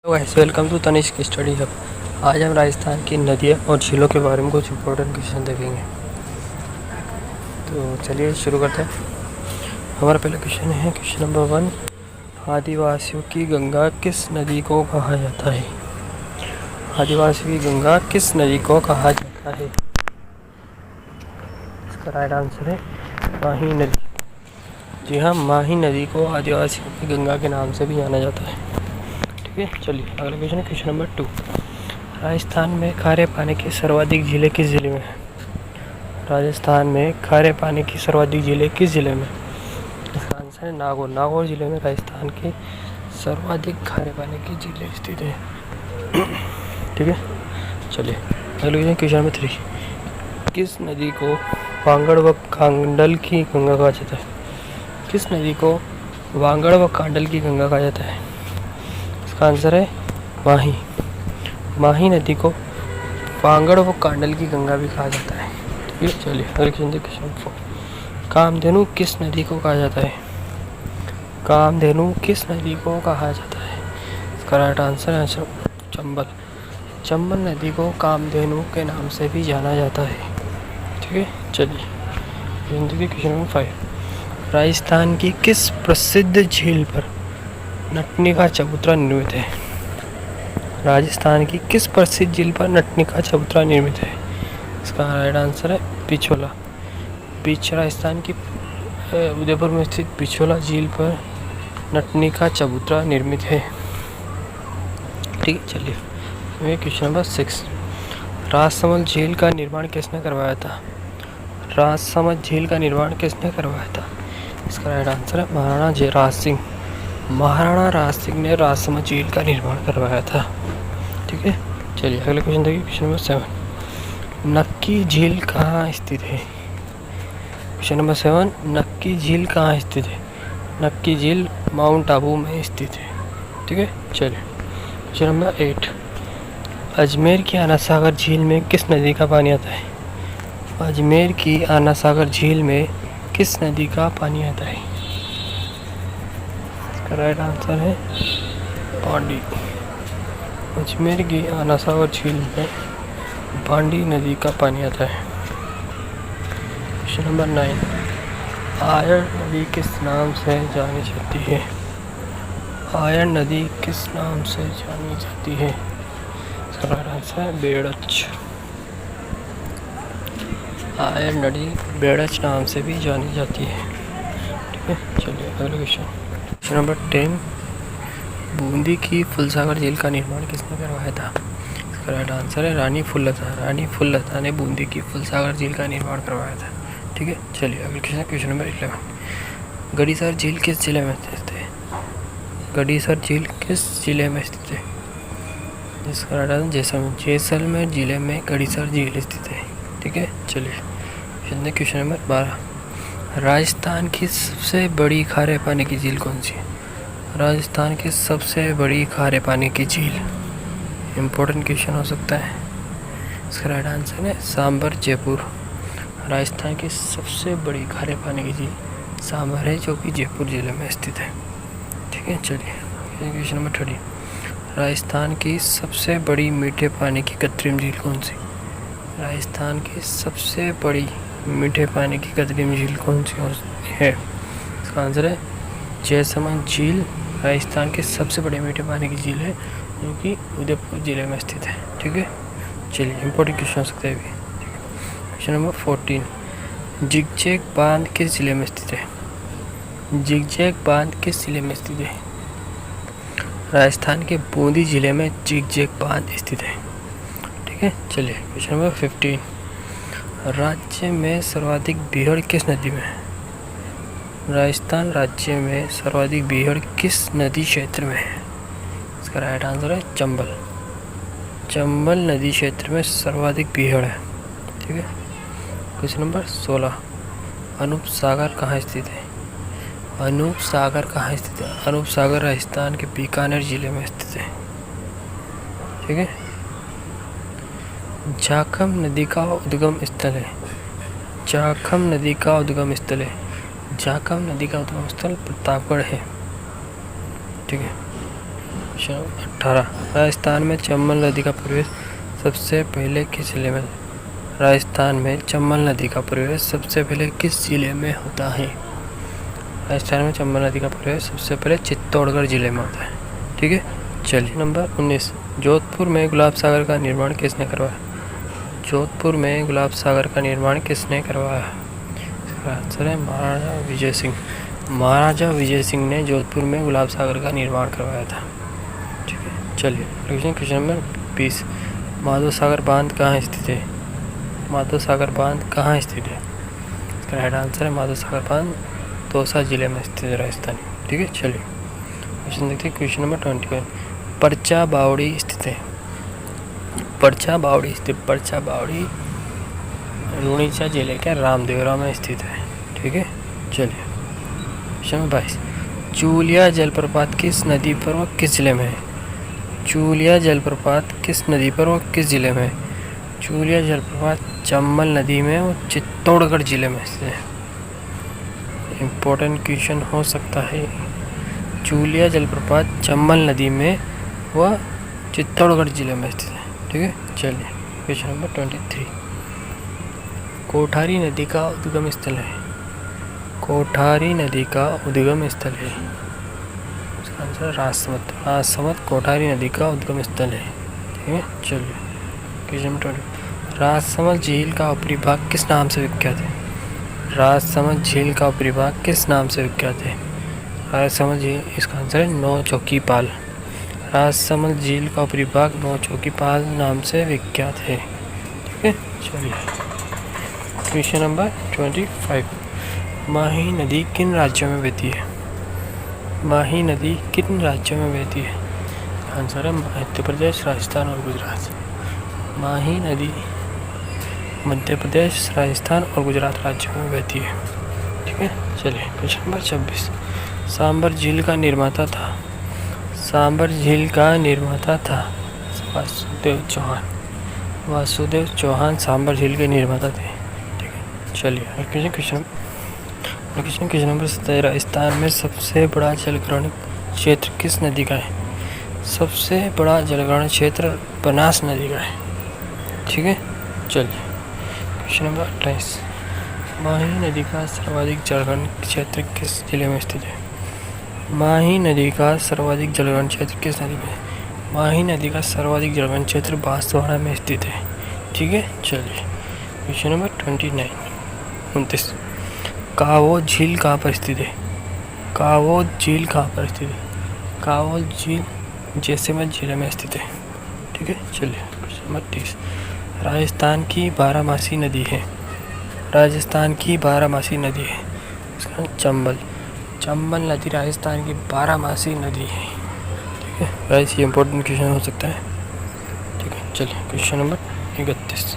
Guys, welcome to Tanishq study hub. आज हम राजस्थान की नदियों और झीलों के बारे में कुछ इंपॉर्टेंट क्वेश्चन देखेंगे। तो चलिए शुरू करते हैं। हमारा पहला क्वेश्चन है क्वेश्चन नंबर 1। आदिवासियों की गंगा किस नदी को कहा जाता है? आदिवासियों की गंगा किस नदी को कहा जाता है? इसका राइट आंसर है माही नदी। जी हाँ, माही नदी को आदिवासियों की गंगा के नाम से भी जाना जाता है। ठीक है, चलिए अगला क्वेश्चन है क्वेश्चन नंबर 2। राजस्थान में खारे पानी की सर्वाधिक झीलें किस जिले में है? राजस्थान में खारे पानी की सर्वाधिक झीलें किस जिले में? इसका आंसर है नागौर। नागौर जिले में राजस्थान की सर्वाधिक खारे पानी की झीलें स्थित है। ठीक है, चलिए अगले क्वेश्चन नंबर 3। किस नदी को वांगड़ व कांडल की गंगा कहा जाता है? किस नदी को वांगड़ व कांडल की गंगा कहा जाता है? इसका आंसर है माही। माही नदी को वांगड़ व कांडल की गंगा भी कहा जाता है। ठीक है, चलिए अगले क्वेश्चन 4। कामधेनु किस नदी को कहा जाता है? कामधेनु किस नदी को कहा जाता है? इसका राइट आंसर है चंबल। चंबल नदी को कामधेनु के नाम से भी जाना जाता है। ठीक है, चलिए क्वेश्चन नंबर 5। राजस्थान की किस प्रसिद्ध झील पर नटनी का चबूतरा निर्मित है? राजस्थान की किस प्रसिद्ध झील पर नटनी का चबूतरा निर्मित है? इसका राइट आंसर है पिछोला। राजस्थान की उदयपुर में स्थित पिछोला झील पर नटनी का चबूतरा निर्मित है। ठीक है, चलिए क्वेश्चन नंबर 6। राजसमंद झील का निर्माण किसने करवाया था? राजसमंद झील का निर्माण किसने करवाया था? इसका राइट आंसर है महाराणा जयराज सिंह। महाराणा राज सिंह ने राजसमंद झील का निर्माण करवाया था। ठीक है, चलिए अगले क्वेश्चन देखिए क्वेश्चन नंबर 7। नक्की झील कहाँ स्थित है? Question number 7। नक्की झील कहाँ स्थित है? नक्की झील माउंट आबू में स्थित है। ठीक है, चलिए क्वेश्चन नंबर 8। अजमेर की आना सागर झील में किस नदी का पानी आता है? अजमेर की आना सागर झील में किस नदी का पानी आता है? इसका राइट आंसर है पांडी। अजमेर की आना सागर झील में पांडी नदी का पानी आता है। Question number 9। आयरन नदी किस नाम से जानी जाती है? आयरन नदी किस नाम से जानी जाती है? इसका राइट आंसर है बेड़च। आयरन नदी बेड़च नाम से भी जानी जाती है। ठीक है, चलिए अगला क्वेश्चन नंबर 10। बूंदी की फूलसागर झील का निर्माण किसने करवाया था? इसका राइट आंसर है रानी फूललता। रानी फूललता ने बूंदी की फूलसागर झील का निर्माण करवाया था। ठीक है, चलिए अगले क्वेश्चन नंबर 11। गड़ीसर झील किस जिले में स्थित है? गड़ीसर झील किस जिले में स्थित है? इसका राइट आंसर जैसलमेर। जैसलमेर जिले में गड़ीसर झील स्थित है। ठीक है, चलिए क्वेश्चन नंबर 12। राजस्थान की सबसे बड़ी खारे पानी की झील कौन सी है? राजस्थान की सबसे बड़ी खारे पानी की झील। इम्पोर्टेंट क्वेश्चन हो सकता है। इसका राइट आंसर है सांबर जयपुर। राजस्थान की सबसे बड़ी खारे पानी की झील सांबर है, जो कि जयपुर जिले में स्थित है। ठीक है, चलिए क्वेश्चन नंबर 13। राजस्थान की सबसे बड़ी मीठे पानी की कृत्रिम झील कौन सी? राजस्थान की सबसे बड़ी मीठे पानी की कृत्रिम झील कौन सी है? इसका आंसर है जैसलमेर झील। राजस्थान के सबसे बड़े मीठे पानी की झील है, जो कि उदयपुर जिले में स्थित है। ठीक है, चलिए इंपॉर्टेंट क्वेश्चन हो सकता है अभी। Question number 14। जिगजैग बांध किस जिले में स्थित है? जिगजैग बांध किस जिले में स्थित है? राजस्थान के बूंदी जिले में जिगजैग बांध स्थित है। ठीक है, चलिए क्वेश्चन नंबर 15। राज्य में सर्वाधिक बीहड़ किस नदी में है? राजस्थान राज्य में सर्वाधिक बीहड़ किस नदी क्षेत्र में है? इसका राइट आंसर है चंबल। चंबल नदी क्षेत्र में सर्वाधिक बीहड़ है। ठीक है, क्वेश्चन नंबर 16। अनूप सागर कहाँ स्थित है? अनूप सागर कहाँ स्थित है? अनूप सागर राजस्थान के बीकानेर जिले में स्थित है। ठीक है, झाखम नदी का उद्गम स्थल है। झाखम नदी का उद्गम स्थल है। झाखम नदी का उद्गम स्थल प्रतापगढ़ है। ठीक है, 18 राजस्थान में चंबल नदी का प्रवेश सबसे पहले किस जिले में? राजस्थान में चंबल नदी का प्रवेश सबसे पहले किस जिले में होता है? राजस्थान में चंबल नदी का प्रवेश सबसे पहले चित्तौड़गढ़ जिले में होता है। ठीक है, चलिए। नंबर 19 जोधपुर में गुलाब सागर का निर्माण किसने करवाया? जोधपुर में गुलाब सागर का निर्माण किसने करवाया? इसका आंसर है महाराजा विजय सिंह। महाराजा विजय सिंह ने जोधपुर में गुलाब सागर का निर्माण करवाया था। ठीक है, चलिए। क्वेश्चन नंबर 20 माधव सागर बांध कहाँ स्थित है? माधव सागर बांध कहाँ स्थित है? इसका राइट आंसर है माधव सागर बांध दौसा जिले में स्थित है, राजस्थान। ठीक है, चलिए क्वेश्चन देखते हैं। क्वेश्चन नंबर 21 परचा बावड़ी स्थित है? परचा बावड़ी रुणीचा जिले के रामदेवरा में स्थित है। ठीक है, चलिए। क्वेश्चन नंबर 22 चूलिया जलप्रपात किस नदी पर व किस जिले में है? चूलिया जलप्रपात किस नदी पर व किस जिले में है? चूलिया जलप्रपात चंबल नदी में और चित्तौड़गढ़ जिले में स्थित है। इम्पोर्टेंट क्वेश्चन हो सकता है। चूलिया जलप्रपात चंबल नदी में व चित्तौड़गढ़ जिले में स्थित है। ठीक है, चलिए। क्वेश्चन नंबर 23 कोठारी नदी का उद्गम स्थल है? कोठारी नदी का उद्गम स्थल है? इसका आंसर राजसमंद। राजसमंद कोठारी नदी का उद्गम स्थल है। ठीक है, चलिए। क्वेश्चन नंबर 20 राजसमंद झील का ऊपरी भाग किस नाम से विख्यात है? राजसमंद झील का ऊपरी भाग किस नाम से विख्यात है? राजसमंद झील, इसका आंसर है नौ चौकी पाल। राजसमंद झील का ऊपरी भाग नौ चौकी पाल नाम से विख्यात है। ठीक है, चलिए। क्वेश्चन नंबर 25 माही नदी किन राज्यों में बहती है? माही नदी किन राज्यों में बहती है? आंसर है मध्य प्रदेश, राजस्थान और गुजरात। माही नदी मध्य प्रदेश, राजस्थान और गुजरात राज्यों में बहती है। ठीक है, चलिए। क्वेश्चन नंबर 26 सांबर झील का निर्माता था? सांबर झील का निर्माता था वासुदेव चौहान। वासुदेव चौहान सांबर झील के निर्माता थे। ठीक है, चलिए। क्वेश्चन नंबर 27 राजस्थान में सबसे बड़ा जलग्रहण क्षेत्र किस नदी का है? सबसे बड़ा जलग्रहण क्षेत्र बनास नदी का है। ठीक है, चलिए। क्वेश्चन नंबर 28 माही नदी का सर्वाधिक जलग्रहण क्षेत्र किस जिले में स्थित है? माही नदी का सर्वाधिक जलग्रहण क्षेत्र किस नदी में? माही नदी का सर्वाधिक जलग्रहण क्षेत्र बांसवाड़ा में स्थित है। ठीक है, चलिए। क्वेश्चन नंबर 29 कावो झील कहाँ पर स्थित है? कावो झील कहाँ पर स्थित है? कावो झील जैसलमेर जिले में स्थित है। ठीक है, चलिए। क्वेश्चन नंबर 30 राजस्थान की बारहमासी नदी है? राजस्थान की बारहमासी नदी है? इसका चंबल। चंबल नदी राजस्थान की बारहमासी नदी है। ठीक है, गाइस ये इंपॉर्टेंट क्वेश्चन हो सकता है। ठीक है, चलिए। क्वेश्चन नंबर 31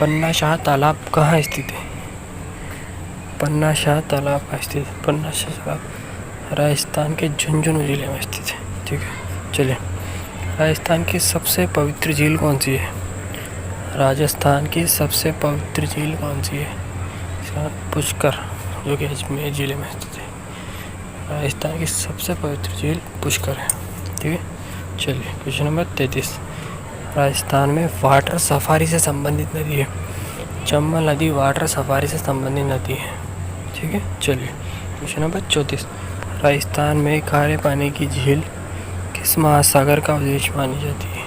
पन्ना शाह तालाब कहाँ स्थित है? पन्ना शाह तालाब कहाँ स्थित है? पन्ना शाह तालाब राजस्थान के झुंझुनू जिले में स्थित है। ठीक है, चलिए। राजस्थान की सबसे पवित्र झील कौन सी है? राजस्थान की सबसे पवित्र झील कौन सी है? पुष्कर, जो कि अजमेर जिले में स्थित है। राजस्थान की सबसे पवित्र झील पुष्कर है। ठीक है, चलिए। क्वेश्चन नंबर 33 राजस्थान में वाटर सफारी से संबंधित नदी है? चंबल नदी वाटर सफारी से संबंधित नदी है। ठीक है, चलिए। क्वेश्चन नंबर 34 राजस्थान में खारे पानी की झील किस महासागर का अवशेष मानी जाती है?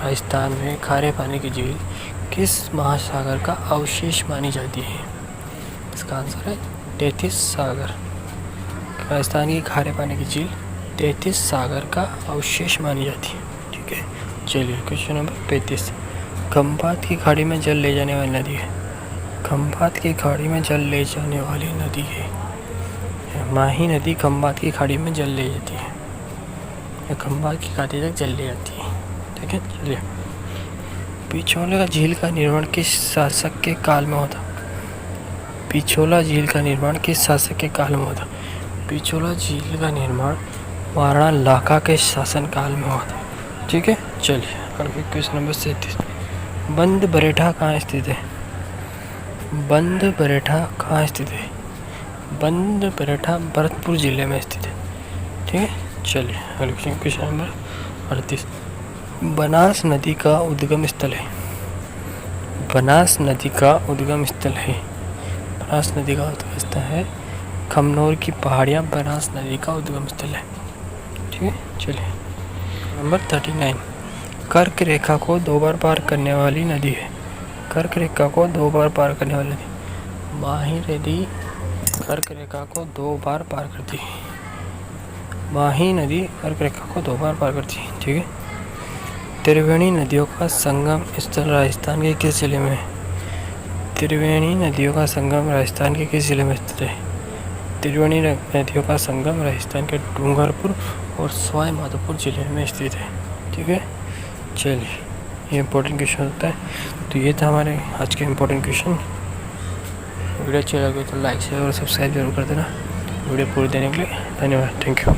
राजस्थान में खारे पानी की झील किस महासागर का अवशेष मानी जाती है? इसका आंसर है तेथिस सागर। राजस्थान की खारे पानी की झील तेथिस सागर का अवशेष मानी जाती है। ठीक है, चलिए। क्वेश्चन नंबर 35 खंभात की खाड़ी में जल ले जाने वाली नदी है? खंभात की खाड़ी में जल ले जाने वाली नदी है माही नदी। खंभात की खाड़ी में जल ले जाती है या खंभात की खाड़ी तक जल ले जाती है। ठीक है, चलिए। पिछोला का झील का निर्माण किस शासक के काल में होता? पिछोला झील का निर्माण किस शासक के काल में होता? पिछोला झील का निर्माण महाराणा लाखा के शासन काल में हुआ था। ठीक है, चलिए। अगला क्वेश्चन नंबर 37 बंद बरेठा कहाँ स्थित है? बंद बरेठा कहाँ स्थित है? बंद बरेठा भरतपुर जिले में स्थित है। ठीक है, चलिए अगले क्वेश्चन नंबर 38। बनास नदी का उद्गम स्थल है। बनास नदी का उद्गम स्थल है। बनास नदी का उद्गम स्थल है खमनोर की पहाड़ियाँ बनास नदी का उद्गम स्थल है। ठीक है, चलिए नंबर 39। कर्क रेखा को 2 बार पार करने वाली नदी है। कर्क रेखा को 2 बार पार करने वाली नदी। माही नदी कर्क रेखा को 2 बार पार करती है। माही नदी कर्क रेखा को 2 बार पार करती है। ठीक है। त्रिवेणी नदियों का संगम स्थल राजस्थान के किस जिले में है? त्रिवेणी नदियों का संगम राजस्थान के किस जिले में स्थित है? त्रिवेणी नदियों का संगम राजस्थान के डूंगरपुर और सवाई माधोपुर जिले में स्थित है। ठीक है, चलिए ये इंपॉर्टेंट क्वेश्चन होता है। तो ये था हमारे आज के इंपॉर्टेंट क्वेश्चन। वीडियो अच्छा लगे तो लाइक शेयर और सब्सक्राइब जरूर कर देना। वीडियो पूरी देने के लिए धन्यवाद। Thank you.